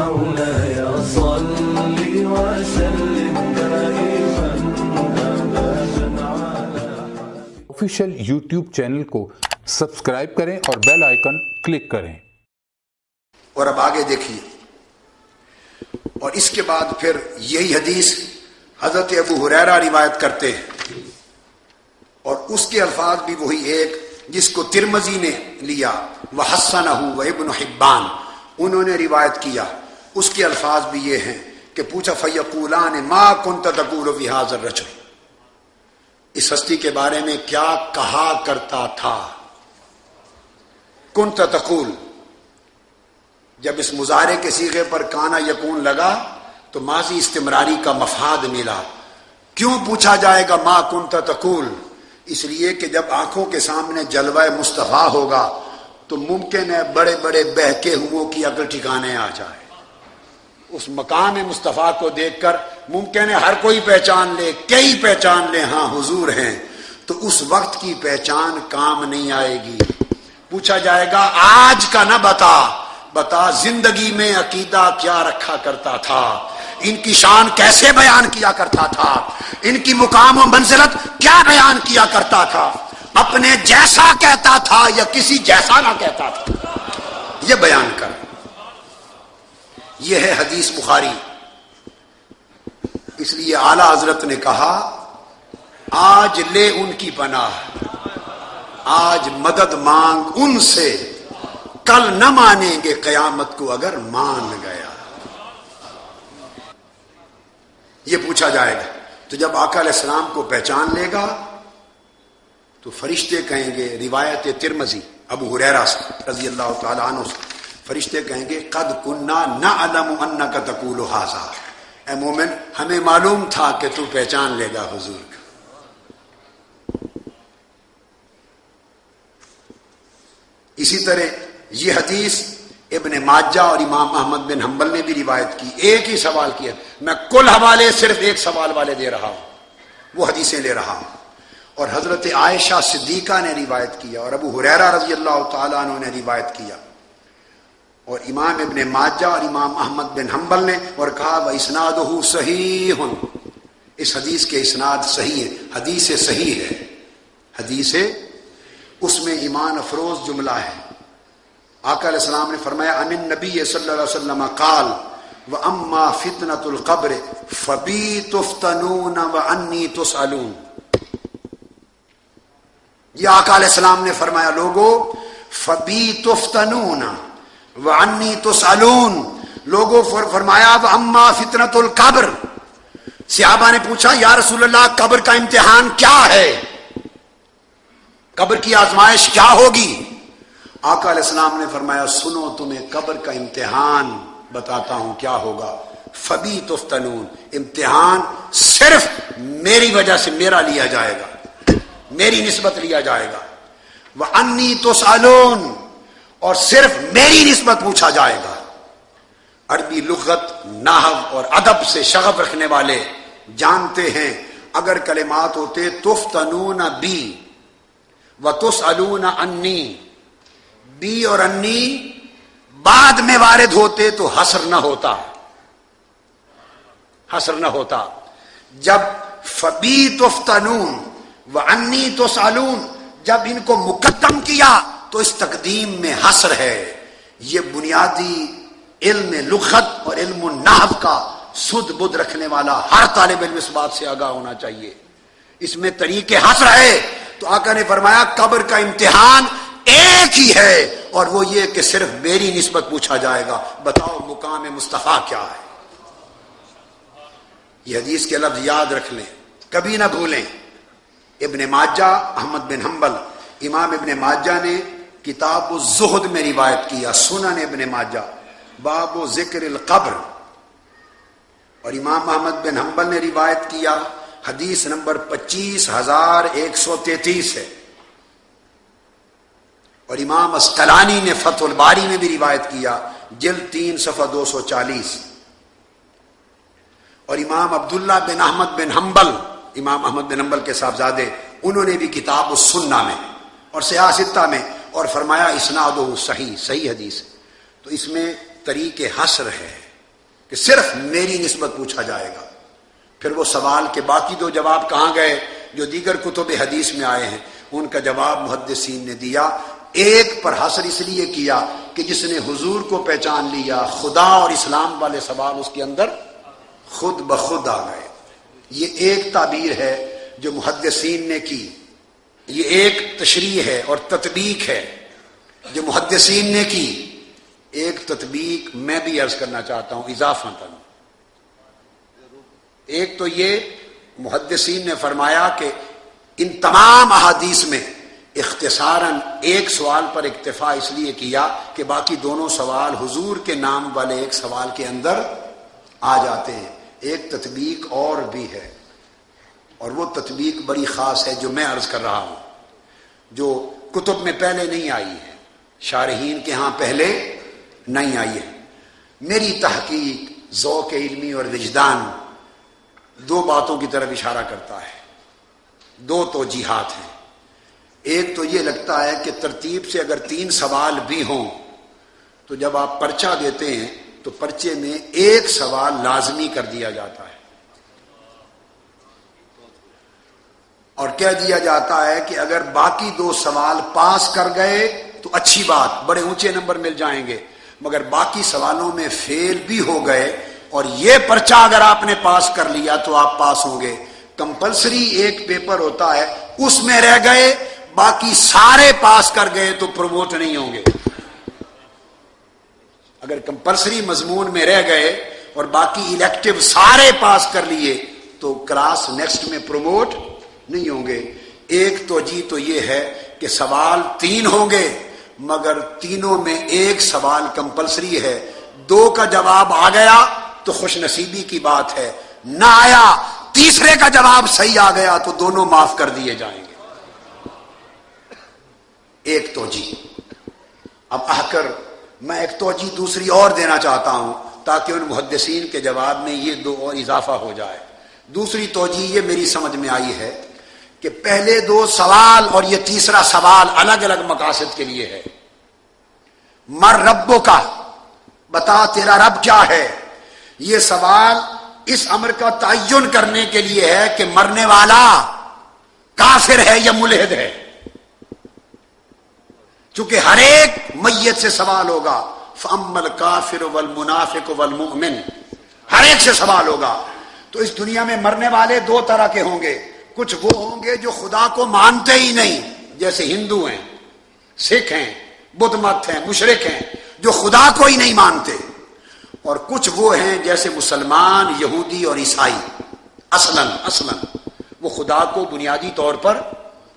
مولاي صل وسلم دائما ابدا على آفیشیل یوٹیوب چینل کو سبسکرائب کریں اور بیل آئیکن کلک کریں. اور اب آگے دیکھیے، اور اس کے بعد پھر یہی حدیث حضرت ابو ہریرہ روایت کرتے ہیں، اور اس کے الفاظ بھی وہی ایک جس کو ترمذی نے لیا، وحسنہ و ابن حبان انہوں نے روایت کیا. اس کے الفاظ بھی یہ ہیں کہ پوچھا فیقولان ما کنت تقول فی ھذا الرجل، اس ہستی کے بارے میں کیا کہا کرتا تھا. کنت تقول، جب اس مضارع کے صیغے پر کانا یکون لگا تو ماضی استمراری کا مفاد ملا. کیوں پوچھا جائے گا ما کنت تقول؟ اس لیے کہ جب آنکھوں کے سامنے جلوہ مصطفیٰ ہوگا تو ممکن ہے بڑے بڑے بہکے ہوئوں کی عقل ٹھکانے آ جائے. اس مقام مصطفیٰ کو دیکھ کر ممکن ہے ہر کوئی پہچان لے، کئی پہچان لے ہاں حضور ہیں، تو اس وقت کی پہچان کام نہیں آئے گی. پوچھا جائے گا آج کا نہ بتا زندگی میں عقیدہ کیا رکھا کرتا تھا، ان کی شان کیسے بیان کیا کرتا تھا، ان کی مقام و منزلت کیا بیان کیا کرتا تھا، اپنے جیسا کہتا تھا یا کسی جیسا نہ کہتا تھا، یہ بیان کر. یہ ہے حدیث بخاری. اس لیے اعلی حضرت نے کہا آج لے ان کی پناہ، آج مدد مانگ ان سے، کل نہ مانیں گے قیامت کو اگر مان گیا. یہ پوچھا جائے گا. تو جب آقا علیہ السلام کو پہچان لے گا تو فرشتے کہیں گے، روایت ترمذی ابو ہریرہ سے رضی اللہ تعالی عنہ سے، فرشتے کہیں گے قد کننا نعلم انک تقول ھذا، اے مومن ہمیں معلوم تھا کہ تو پہچان لے گا حضور کا. اسی طرح یہ حدیث ابن ماجہ اور امام احمد بن حنبل نے بھی روایت کی. ایک ہی سوال کیا، میں کل حوالے صرف ایک سوال والے دے رہا ہوں، وہ حدیثیں لے رہا ہوں. اور حضرت عائشہ صدیقہ نے روایت کیا، اور ابو ہریرہ رضی اللہ تعالیٰ عنہ نے روایت کیا، اور امام ابن ماجہ اور امام احمد بن حنبل نے، اور کہا وَإِسْنَادُهُ صَحِيحٌ، اس حدیث کے اسناد صحیح ہے، حدیث صحیح ہے. حدیث اس میں ایمان افروز جملہ ہے. آقا علیہ السلام نے فرمایا ان النبی صلی اللہ علیہ وسلم قال وَأَمَّا فِتْنَةُ الْقَبْرِ فَبِي تُفْتَنُونَ وَأَنِّي تُسْأَلُونَ. یہ آقا علیہ السلام نے فرمایا لوگو فَبِي تُفْتَنُونَ وَأَنِّي تُسْأَلُونَ، لوگو فرمایا وَأَمَّا فِتْنَةُ الْقَبْرِ. صحابہ نے پوچھا یا رسول اللہ قبر کا امتحان کیا ہے، قبر کی آزمائش کیا ہوگی؟ آقا علیہ السلام نے فرمایا سنو تمہیں قبر کا امتحان بتاتا ہوں کیا ہوگا. فبی تفتنون، امتحان صرف میری وجہ سے میرا لیا جائے گا، میری نسبت لیا جائے گا. وَأَنِّي تُسْأَلُونَ، اور صرف میری نسبت پوچھا جائے گا. عربی لغت، نحو اور ادب سے شغف رکھنے والے جانتے ہیں اگر کلمات ہوتے تفتنون بی وَتُسْأَلُونَ عَنِّي، بی اور انی بعد میں وارد ہوتے تو حصر نہ ہوتا، حصر نہ ہوتا. جب فبی تفتنون وانی تسألون، جب ان کو مقدم کیا تو اس تقدیم میں حصر ہے. یہ بنیادی علم لغت اور علم النحو کا سد بدھ رکھنے والا ہر طالب علم اس بات سے آگاہ ہونا چاہیے. اس میں طریق حصر ہے. تو آقا نے فرمایا قبر کا امتحان ایک ہی ہے، اور وہ یہ کہ صرف میری نسبت پوچھا جائے گا، بتاؤ مقام مصطفیٰ کیا ہے. یہ حدیث کے لفظ یاد رکھ لیں، کبھی نہ بھولیں. ابن ماجہ، احمد بن حنبل، امام ابن ماجہ نے کتاب الزہد میں روایت کیا، سنن ابن ماجہ باب ذکر القبر، اور امام احمد بن حنبل نے روایت کیا حدیث نمبر 25,133 ہے. اور امام اسقلانی نے فتح الباری میں بھی روایت کیا جلد 3 صفحہ 240. اور امام عبداللہ بن احمد بن حنبل، امام احمد بن حنبل کے صاحبزادے، انہوں نے بھی کتاب السنہ میں اور صحاح ستہ میں، اور فرمایا اسنادہ صحیح، صحیح حدیث ہے. تو اس میں طریق حصر ہے. کہ صرف میری نسبت پوچھا جائے گا. پھر وہ سوال کے باقی دو جواب کہاں گئے جو دیگر کتب حدیث میں آئے ہیں؟ ان کا جواب محدثین نے دیا. ایک پر حصر اس لیے کیا کہ جس نے حضور کو پہچان لیا، خدا اور اسلام والے سوال اس کے اندر خود بخود آ گئے. یہ ایک تعبیر ہے جو محدثین نے کی، یہ ایک تشریح ہے اور تطبیق ہے جو محدثین نے کی. ایک تطبیق میں بھی عرض کرنا چاہتا ہوں اضافتاً. ایک تو یہ محدثین نے فرمایا کہ ان تمام احادیث میں اختصاراً ایک سوال پر اکتفا اس لیے کیا کہ باقی دونوں سوال حضور کے نام والے ایک سوال کے اندر آ جاتے ہیں. ایک تطبیق اور بھی ہے، اور وہ تطبیق بڑی خاص ہے جو میں عرض کر رہا ہوں، جو کتب میں پہلے نہیں آئی ہے، شارحین کے ہاں پہلے نہیں آئی ہے. میری تحقیق، ذوق علمی اور وجدان دو باتوں کی طرف اشارہ کرتا ہے. دو توجیہات ہیں. ایک تو یہ لگتا ہے کہ ترتیب سے اگر 3 سوال بھی ہوں تو جب آپ پرچہ دیتے ہیں تو پرچے میں ایک سوال لازمی کر دیا جاتا ہے، اور کہہ دیا جاتا ہے کہ اگر باقی 2 سوال پاس کر گئے تو اچھی بات، بڑے اونچے نمبر مل جائیں گے، مگر باقی سوالوں میں فیل بھی ہو گئے اور یہ پرچہ اگر آپ نے پاس کر لیا تو آپ پاس ہوں گے. کمپلسری ایک پیپر ہوتا ہے، اس میں رہ گئے، باقی سارے پاس کر گئے تو پروموٹ نہیں ہوں گے. اگر کمپلسری مضمون میں رہ گئے اور باقی الیکٹیو سارے پاس کر لیے تو کلاس نیکسٹ میں پروموٹ نہیں ہوں گے. ایک توجیہ تو یہ ہے کہ سوال 3 ہوں گے مگر تینوں میں ایک سوال کمپلسری ہے. 2 کا جواب آ گیا تو خوش نصیبی کی بات ہے، نہ آیا تیسرے کا جواب صحیح آ گیا تو دونوں معاف کر دیے جائیں گے. ایک توجیہ. اب آ کر میں ایک توجیہ دوسری اور دینا چاہتا ہوں تاکہ ان محدثین کے جواب میں یہ 2 اور اضافہ ہو جائے. دوسری توجیہ یہ میری سمجھ میں آئی ہے کہ پہلے 2 سوال اور یہ تیسرا سوال الگ الگ مقاصد کے لیے ہے. مر ربو کا، بتا تیرا رب کیا ہے. یہ سوال اس امر کا تعین کرنے کے لیے ہے کہ مرنے والا کافر ہے یا ملحد ہے، چونکہ ہر ایک میت سے سوال ہوگا. فَأَمَّا الْكَافِرُ وَالْمُنَافِقُ وَالْمُؤْمِنُ، ہر ایک سے سوال ہوگا. تو اس دنیا میں مرنے والے 2 طرح کے ہوں گے. کچھ وہ ہوں گے جو خدا کو مانتے ہی نہیں، جیسے ہندو ہیں، سکھ ہیں، بدھ مت ہیں، مشرک ہیں، جو خدا کو ہی نہیں مانتے. اور کچھ وہ ہیں جیسے مسلمان، یہودی اور عیسائی، اصلاً وہ خدا کو بنیادی طور پر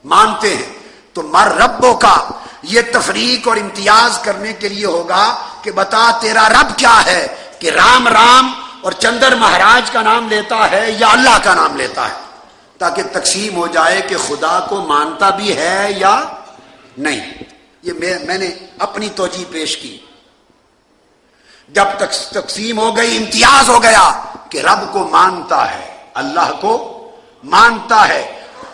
مانتے ہیں. تو مر ربوں کا یہ تفریق اور امتیاز کرنے کے لیے ہوگا کہ بتا تیرا رب کیا ہے، کہ رام رام اور چندر مہاراج کا نام لیتا ہے یا اللہ کا نام لیتا ہے، تاکہ تقسیم ہو جائے کہ خدا کو مانتا بھی ہے یا نہیں. یہ میں نے اپنی توجیہ پیش کی. جب تک تقسیم ہو گئی، امتیاز ہو گیا کہ رب کو مانتا ہے، اللہ کو مانتا ہے،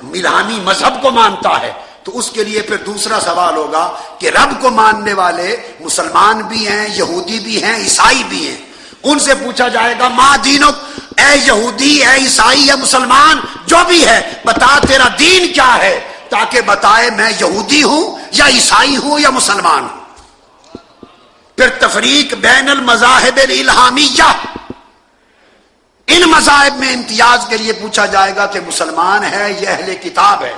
ملہانی مذہب کو مانتا ہے، تو اس کے لیے پھر دوسرا سوال ہوگا کہ رب کو ماننے والے مسلمان بھی ہیں، یہودی بھی ہیں، عیسائی بھی ہیں. ان سے پوچھا جائے گا ما دینک، اے یہودی، اے عیسائی، اے مسلمان جو بھی ہے، بتا تیرا دین کیا ہے، تاکہ بتائے میں یہودی ہوں یا عیسائی ہوں یا مسلمان ہوں. پھر تفریق بین المذاہب الالہامیہ، ان مذاہب میں امتیاز کے لیے پوچھا جائے گا کہ مسلمان ہے یا اہل کتاب ہے.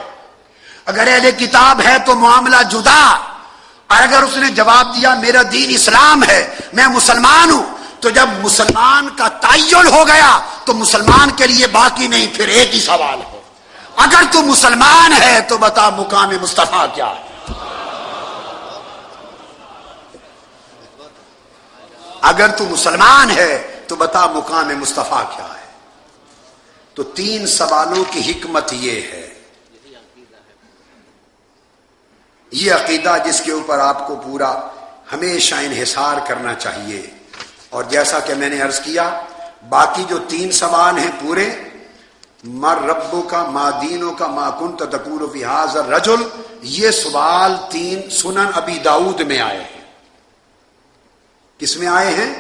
اگر اہل کتاب ہے تو معاملہ جدا، اور اگر اس نے جواب دیا میرا دین اسلام ہے، میں مسلمان ہوں، تو جب مسلمان کا تعین ہو گیا تو مسلمان کے لیے باقی نہیں، پھر ایک ہی سوال ہے، اگر تو مسلمان ہے تو بتا مقام مصطفیٰ کیا ہے. اگر تو مسلمان ہے تو بتا مقام مصطفیٰ کیا ہے. تو 3 سوالوں کی حکمت یہ ہے، یہ عقیدہ جس کے اوپر آپ کو پورا ہمیشہ انحصار کرنا چاہیے. اور جیسا کہ میں نے عرض کیا، باقی جو 3 سوال ہیں پورے، مر ربو کا، ما دینوں کا، ما کنت تقول فی ھذا الرجل، یہ سوال 3 سنن ابی داؤد میں آئے ہیں. کس میں آئے ہیں؟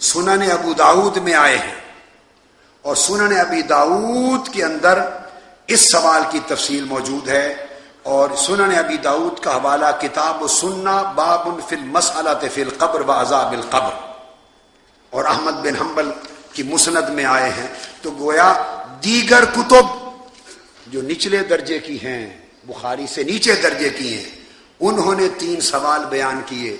سنن ابو داؤد میں آئے ہیں، اور سنن ابی داؤد کے اندر اس سوال کی تفصیل موجود ہے، اور سنن ابی داؤد کا حوالہ کتاب السنہ باب فی المسألۃ فی القبر و عذاب القبر، اور احمد بن حنبل کی مسند میں آئے ہیں۔ تو گویا دیگر کتب جو نچلے درجے کی ہیں، بخاری سے نیچے درجے کی ہیں، انہوں نے 3 سوال بیان کیے۔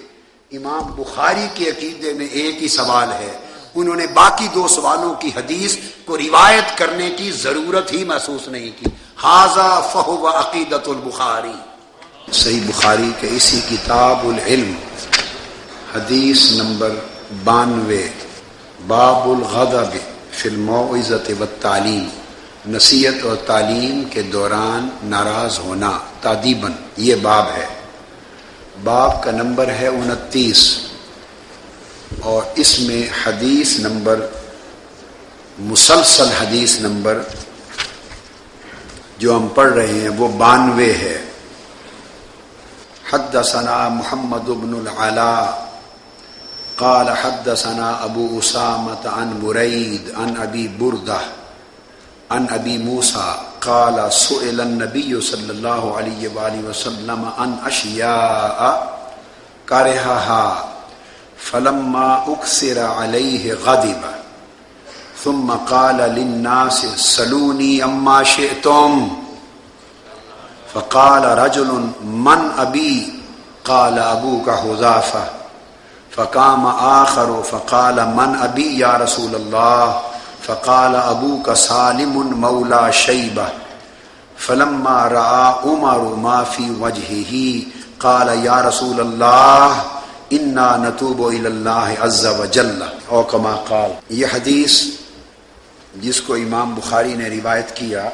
امام بخاری کے عقیدے میں ایک ہی سوال ہے، انہوں نے باقی 2 سوالوں کی حدیث کو روایت کرنے کی ضرورت ہی محسوس نہیں کی۔ ھذا فہو عقیدۃ البخاری۔ صحیح بخاری کے اسی کتاب العلم حدیث نمبر 92، باب الغضب فی الموعظۃ والتعلیم، نصیحت اور تعلیم کے دوران ناراض ہونا تادیباً، یہ باب ہے۔ باب کا نمبر ہے 29، اور اس میں حدیث نمبر، مسلسل حدیث نمبر جو ہم پڑھ رہے ہیں وہ 92 ہے۔ حدثنا محمد بن العلاء قال حدثنا ابو اسامة عن بريد عن ابي بردة عن ابي موسى قال سئل النبي صلى الله عليه وآله وسلم عن اشياء كرهها فلما اكثر عليه غضب ثم قال للناس سلوني عما شئتم فقال رجل من ابي قال ابوك حذافة فقام آخر فقال من ابي يا رسول الله فقال ابوك سالم مولى شيبة فلما رأى عمر ما في وجهه قال يا رسول الله انا نتوب الى اللہ عز وجل او کما قال۔ یہ حدیث جس کو امام بخاری نے روایت کیا،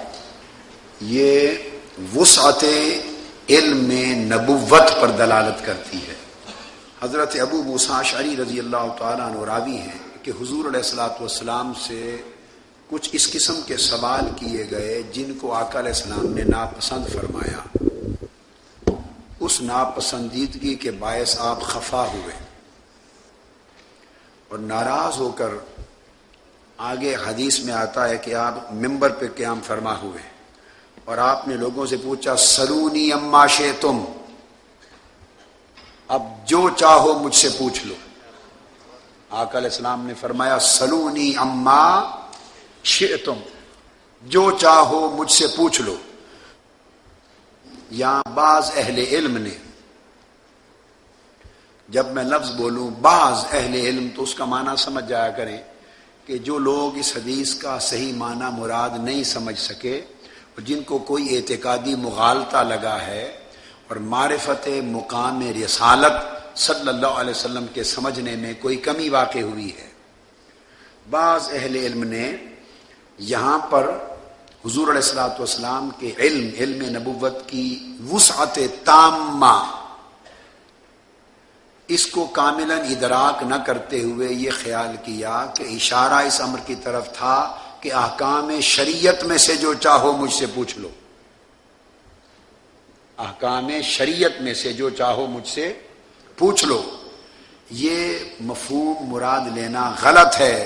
یہ وسعت علم نبوت پر دلالت کرتی ہے۔ حضرت ابو موسیٰ اشعری رضی اللہ تعالیٰ عنہ راوی ہیں کہ حضور علیہ الصلوۃ والسلام سے کچھ اس قسم کے سوال کیے گئے جن کو آقا علیہ السلام نے ناپسند فرمایا۔ اس ناپسندیدگی کے باعث آپ خفا ہوئے اور ناراض ہو کر، آگے حدیث میں آتا ہے کہ آپ ممبر پہ قیام فرما ہوئے اور آپ نے لوگوں سے پوچھا سلونی اما شئتم، اب جو چاہو مجھ سے پوچھ لو۔ آقا علیہ السلام نے فرمایا سلونی اما شئتم، جو چاہو مجھ سے پوچھ لو۔ یہاں بعض اہل علم نے، جب میں لفظ بولوں بعض اہل علم تو اس کا معنی سمجھ جایا کریں کہ جو لوگ اس حدیث کا صحیح معنی مراد نہیں سمجھ سکے اور جن کو کوئی اعتقادی مغالطہ لگا ہے اور معرفت مقام رسالت صلی اللہ علیہ وسلم کے سمجھنے میں کوئی کمی واقع ہوئی ہے، بعض اہل علم نے یہاں پر حضور علیہ الصلوۃ والسلام کے علم نبوت کی وسعت تامہ، اس کو کاملاً ادراک نہ کرتے ہوئے یہ خیال کیا کہ اشارہ اس امر کی طرف تھا کہ احکام شریعت میں سے جو چاہو مجھ سے پوچھ لو، احکام شریعت میں سے جو چاہو مجھ سے پوچھ لو۔ یہ مفہوم مراد لینا غلط ہے،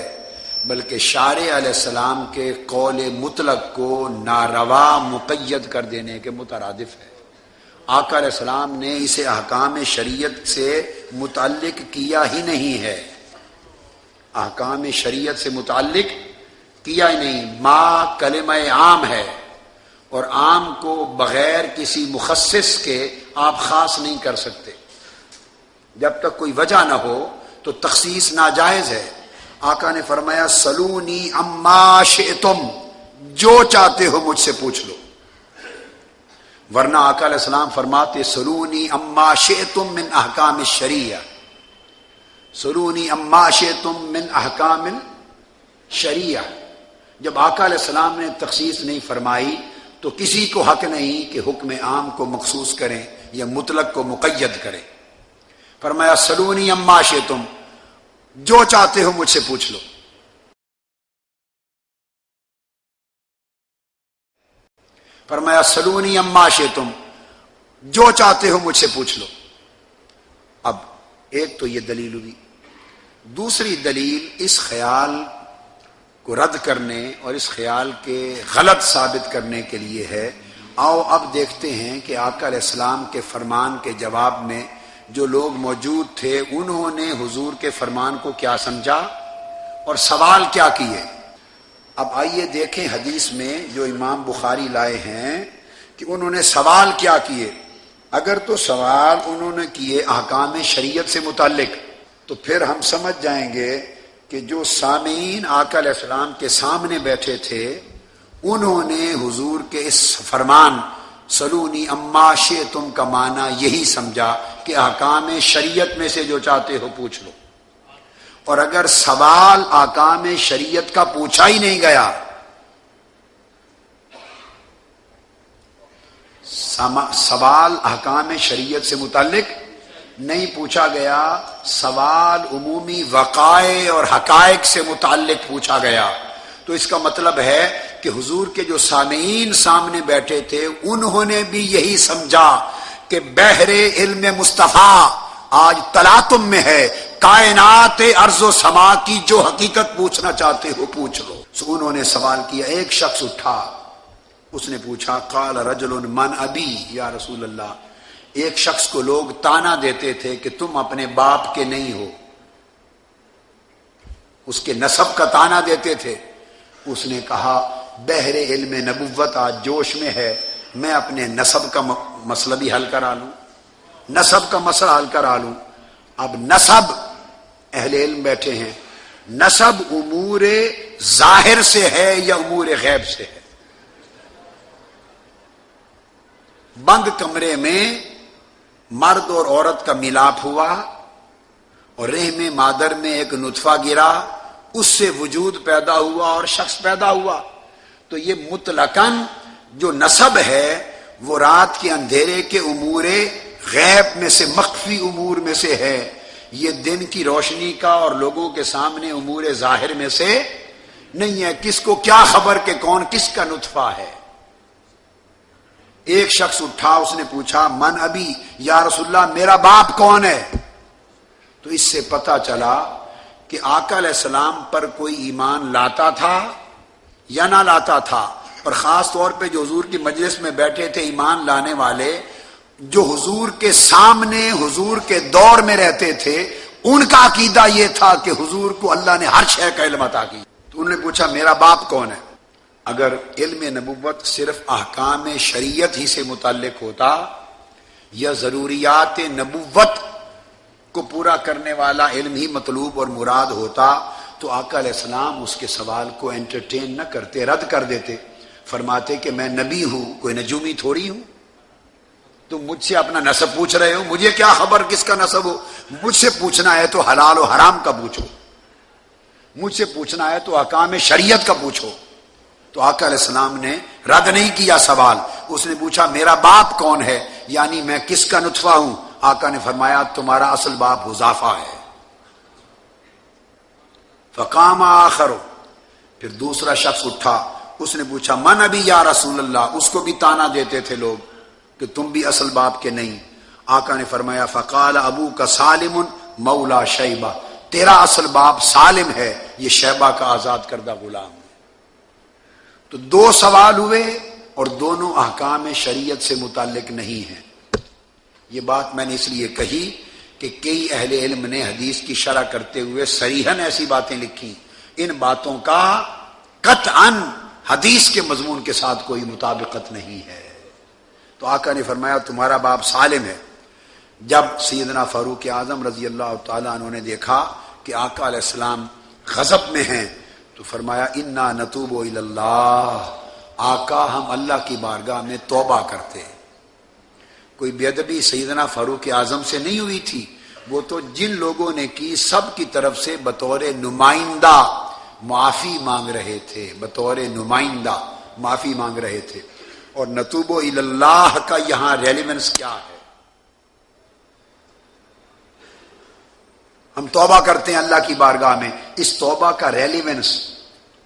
بلکہ شارع علیہ السلام کے قول مطلق کو ناروا مقید کر دینے کے مترادف ہے۔ آقا علیہ السلام نے اسے احکام شریعت سے متعلق کیا ہی نہیں ہے، احکام شریعت سے متعلق کیا ہی نہیں۔ ما کلمہ عام ہے، اور عام کو بغیر کسی مخصص کے آپ خاص نہیں کر سکتے۔ جب تک کوئی وجہ نہ ہو تو تخصیص ناجائز ہے۔ آقا نے فرمایا سلونی اما شئتم، جو چاہتے ہو مجھ سے پوچھ لو، ورنہ آقا علیہ السلام فرماتے سلونی اما شئتم من احکام الشریعہ، سلونی اما شئتم من احکام الشریعہ۔ جب آقا علیہ السلام نے تخصیص نہیں فرمائی تو کسی کو حق نہیں کہ حکم عام کو مخصوص کریں یا مطلق کو مقید کریں۔ فرمایا سلونی اما شئتم، جو چاہتے ہو مجھ سے پوچھ لو۔ فرمایا سلونی اما شئتم، جو چاہتے ہو مجھ سے پوچھ لو۔ اب ایک تو یہ دلیل ہوئی، دوسری دلیل اس خیال کو رد کرنے اور اس خیال کے غلط ثابت کرنے کے لیے ہے۔ آؤ اب دیکھتے ہیں کہ آقا علیہ السلام کے فرمان کے جواب میں جو لوگ موجود تھے انہوں نے حضور کے فرمان کو کیا سمجھا اور سوال کیا کیے۔ اب آئیے دیکھیں حدیث میں جو امام بخاری لائے ہیں کہ انہوں نے سوال کیا کیے۔ اگر تو سوال انہوں نے کیے احکام شریعت سے متعلق تو پھر ہم سمجھ جائیں گے کہ جو سامعین آقا علیہ السلام کے سامنے بیٹھے تھے انہوں نے حضور کے اس فرمان سلونی اما شئتم کا معنی یہی سمجھا کہ احکام شریعت میں سے جو چاہتے ہو پوچھ لو، اور اگر سوال احکام شریعت کا پوچھا ہی نہیں گیا، سوال احکام شریعت سے متعلق نہیں پوچھا گیا، سوال عمومی وقائع اور حقائق سے متعلق پوچھا گیا، تو اس کا مطلب ہے کہ حضور کے جو سامعین سامنے بیٹھے تھے انہوں نے بھی یہی سمجھا کہ بحر علم مصطفیٰ آج تلاطم میں ہے، کائنات ارض و سما کی جو حقیقت پوچھنا چاہتے ہو پوچھ لو۔ سو انہوں نے سوال کیا، ایک شخص اٹھا، اس نے پوچھا قال رجل من ابی یا رسول اللہ، ایک شخص کو لوگ تانا دیتے تھے کہ تم اپنے باپ کے نہیں ہو، اس کے نسب کا تانا دیتے تھے۔ اس نے کہا بحر علم نبوت آج جوش میں ہے، میں اپنے نسب کا مسئلہ بھی حل کرا لوں، نسب کا مسئلہ حل کرا لوں۔ اب نسب، اہل علم بیٹھے ہیں، نسب امور ظاہر سے ہے یا امور غیب سے ہے؟ بند کمرے میں مرد اور عورت کا ملاپ ہوا اور رحم مادر میں ایک نطفہ گرا، اس سے وجود پیدا ہوا اور شخص پیدا ہوا، تو یہ مطلقاً جو نسب ہے وہ رات کے اندھیرے کے امور غیب میں سے، مخفی امور میں سے ہے، یہ دن کی روشنی کا اور لوگوں کے سامنے امور ظاہر میں سے نہیں ہے۔ کس کو کیا خبر کہ کون کس کا نطفہ ہے؟ ایک شخص اٹھا، اس نے پوچھا من ابی یا رسول اللہ، میرا باپ کون ہے؟ تو اس سے پتہ چلا کہ آقا علیہ السلام پر کوئی ایمان لاتا تھا یا نہ لاتا تھا، اور خاص طور پہ جو حضور کی مجلس میں بیٹھے تھے ایمان لانے والے، جو حضور کے سامنے حضور کے دور میں رہتے تھے، ان کا عقیدہ یہ تھا کہ حضور کو اللہ نے ہر شے کا علم عطا کی۔ تو انہوں نے پوچھا میرا باپ کون ہے؟ اگر علم نبوت صرف احکام شریعت ہی سے متعلق ہوتا یا ضروریات نبوت کو پورا کرنے والا علم ہی مطلوب اور مراد ہوتا تو آقا علیہ السلام اس کے سوال کو انٹرٹین نہ کرتے، رد کر دیتے، فرماتے کہ میں نبی ہوں، کوئی نجومی تھوڑی ہوں، تم مجھ سے اپنا نسب پوچھ رہے ہو، مجھے کیا خبر کس کا نسب ہو؟ مجھ سے پوچھنا ہے تو حلال و حرام کا پوچھو، مجھ سے پوچھنا ہے تو احکام شریعت کا پوچھو۔ تو آقا علیہ السلام نے رد نہیں کیا سوال، اس نے پوچھا میرا باپ کون ہے، یعنی میں کس کا نطفہ ہوں؟ آقا نے فرمایا تمہارا اصل باپ حذافہ ہے۔ فقام آخر، پھر دوسرا شخص اٹھا، اس نے پوچھا من ابی یا رسول اللہ، اس کو بھی تانا دیتے تھے لوگ کہ تم بھی اصل باپ کے نہیں۔ آقا نے فرمایا فقال ابو کا سالم مولا شیبہ، تیرا اصل باپ سالم ہے، یہ شیبہ کا آزاد کردہ غلام ہے۔ تو دو سوال ہوئے اور دونوں احکام شریعت سے متعلق نہیں ہیں۔ یہ بات میں نے اس لیے کہی کہ کئی اہل علم نے حدیث کی شرح کرتے ہوئے صریحاً ایسی باتیں لکھی، ان باتوں کا قطعاً حدیث کے مضمون کے ساتھ کوئی مطابقت نہیں ہے۔ تو آقا نے فرمایا تمہارا باپ سالم ہے۔ جب سیدنا فاروق اعظم رضی اللہ تعالیٰ عنہ نے دیکھا کہ آقا علیہ السلام غضب میں ہیں تو فرمایا انا نتوب الی اللہ، آقا ہم اللہ کی بارگاہ میں توبہ کرتے ہیں۔ کوئی بے ادبی سیدنا فاروق اعظم سے نہیں ہوئی تھی، وہ تو جن لوگوں نے کی سب کی طرف سے بطور نمائندہ معافی مانگ رہے تھے، بطور نمائندہ معافی مانگ رہے تھے۔ اور نتوب الی اللہ کا یہاں ریلیونس کیا ہے؟ ہم توبہ کرتے ہیں اللہ کی بارگاہ میں، اس توبہ کا ریلیونس،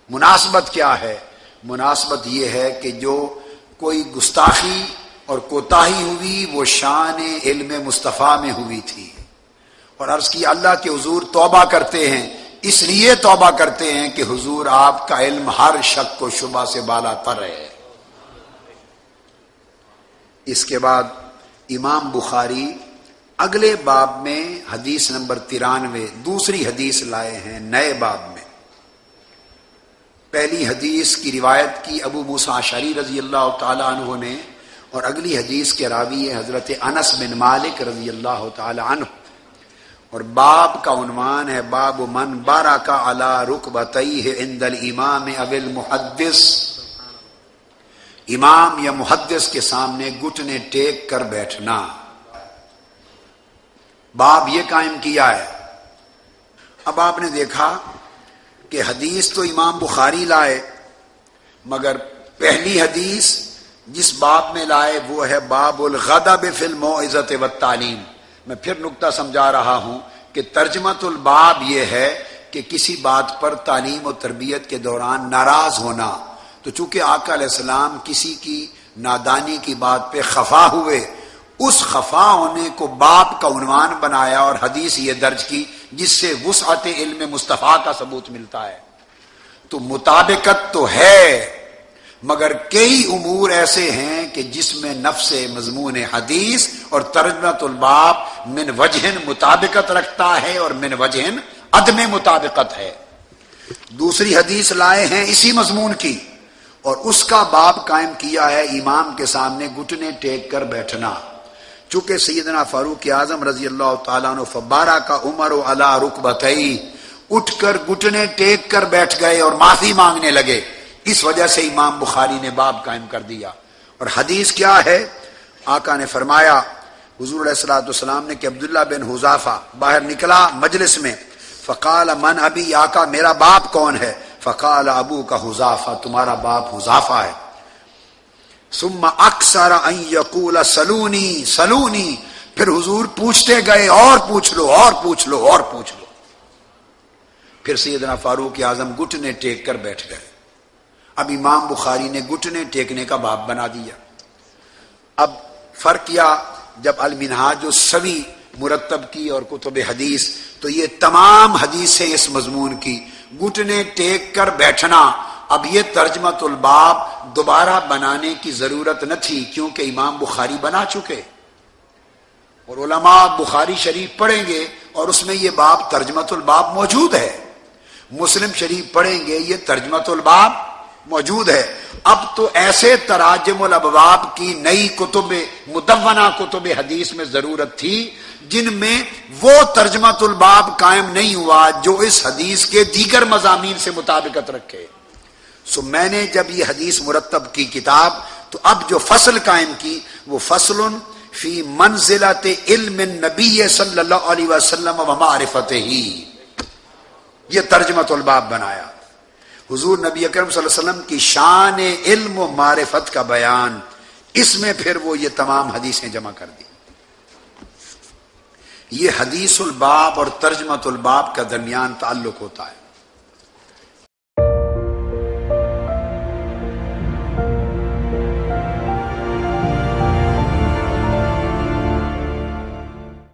مناسبت کیا ہے؟ مناسبت یہ ہے کہ جو کوئی گستاخی اور کوتاہی ہوئی وہ شان علم مصطفیٰ میں ہوئی تھی، اور عرض کی اللہ کے حضور توبہ کرتے ہیں، اس لیے توبہ کرتے ہیں کہ حضور آپ کا علم ہر شک و شبہ سے بالا تر ہے۔ اس کے بعد امام بخاری اگلے باب میں حدیث نمبر 93 دوسری حدیث لائے ہیں نئے باب میں۔ پہلی حدیث کی روایت کی ابو موسیٰ اشعری رضی اللہ تعالی عنہ نے، اور اگلی حدیث کے راوی ہے حضرت انس بن مالک رضی اللہ تعالی عنہ، اور باب کا عنوان ہے باب من بارک علی رکبتیہ عند الامام او المحدث، امام یا محدث کے سامنے گھٹنے ٹیک کر بیٹھنا۔ باب یہ قائم کیا ہے۔ اب آپ نے دیکھا کہ حدیث تو امام بخاری لائے، مگر پہلی حدیث جس باب میں لائے وہ ہے باب الغضب فی الموعظۃ والتعلیم۔ میں پھر نکتہ سمجھا رہا ہوں کہ ترجمۃ الباب یہ ہے کہ کسی بات پر تعلیم و تربیت کے دوران ناراض ہونا، تو چونکہ آقا علیہ السلام کسی کی نادانی کی بات پہ خفا ہوئے، اس خفا ہونے کو باب کا عنوان بنایا اور حدیث یہ درج کی جس سے وسعت علم مصطفیٰ کا ثبوت ملتا ہے۔ تو مطابقت تو ہے، مگر کئی امور ایسے ہیں کہ جس میں نفس مضمون حدیث اور ترجمۃ الباب من وجہ مطابقت رکھتا ہے اور من وجہ عدم مطابقت ہے۔ دوسری حدیث لائے ہیں اسی مضمون کی، اور اس کا باب قائم کیا ہے امام کے سامنے گھٹنے ٹیک کر بیٹھنا۔ چونکہ سیدنا فاروق اعظم رضی اللہ تعالیٰ عنہ فبارک عمر علی رکبتیہ، اٹھ کر گھٹنے ٹیک کر بیٹھ گئے اور معافی مانگنے لگے، اس وجہ سے امام بخاری نے باب قائم کر دیا۔ اور حدیث کیا ہے؟ آقا نے فرمایا حضور علیہ الصلوۃ والسلام نے کہ عبداللہ بن حذافہ باہر نکلا مجلس میں، فقال من ابی، آقا میرا باپ کون ہے؟ فقال ابو کا حذافہ، تمہارا باپ حذافہ ہے۔ ثم اکثر ان یقول سلونی سلونی، پھر حضور پوچھتے گئے اور پوچھ لو اور پوچھ لو اور پوچھ لو۔ پھر سیدنا فاروق اعظم گھٹنے ٹیک کر بیٹھ گئے۔ اب امام بخاری نے گھٹنے ٹیکنے کا باب بنا دیا۔ اب فرق کیا، جب المنہاج السوی مرتب کی اور کتب حدیث، تو یہ تمام حدیثیں اس مضمون کی گھٹنے ٹیک کر بیٹھنا۔ اب یہ ترجمۃ الباب دوبارہ بنانے کی ضرورت نہ تھی، کیونکہ امام بخاری بنا چکے، اور علماء بخاری شریف پڑھیں گے اور اس میں یہ باب ترجمۃ الباب موجود ہے، مسلم شریف پڑھیں گے یہ ترجمۃ الباب موجود ہے۔ اب تو ایسے تراجم الابواب کی نئی کتب مدونہ کتب حدیث میں ضرورت تھی جن میں وہ ترجمۃ الباب قائم نہیں ہوا جو اس حدیث کے دیگر مضامین سے مطابقت رکھے۔ سو میں نے جب یہ حدیث مرتب کی کتاب، تو اب جو فصل قائم کی وہ فصل فی منزلت علم النبی صلی اللہ علیہ وسلم و معرفتہ، یہ ترجمۃ الباب بنایا۔ حضور نبی اکرم صلی اللہ علیہ وسلم کی شان علم و معرفت کا بیان، اس میں پھر وہ یہ تمام حدیثیں جمع کر دی۔ یہ حدیث الباب اور ترجمۃ الباب کا درمیان تعلق ہوتا ہے۔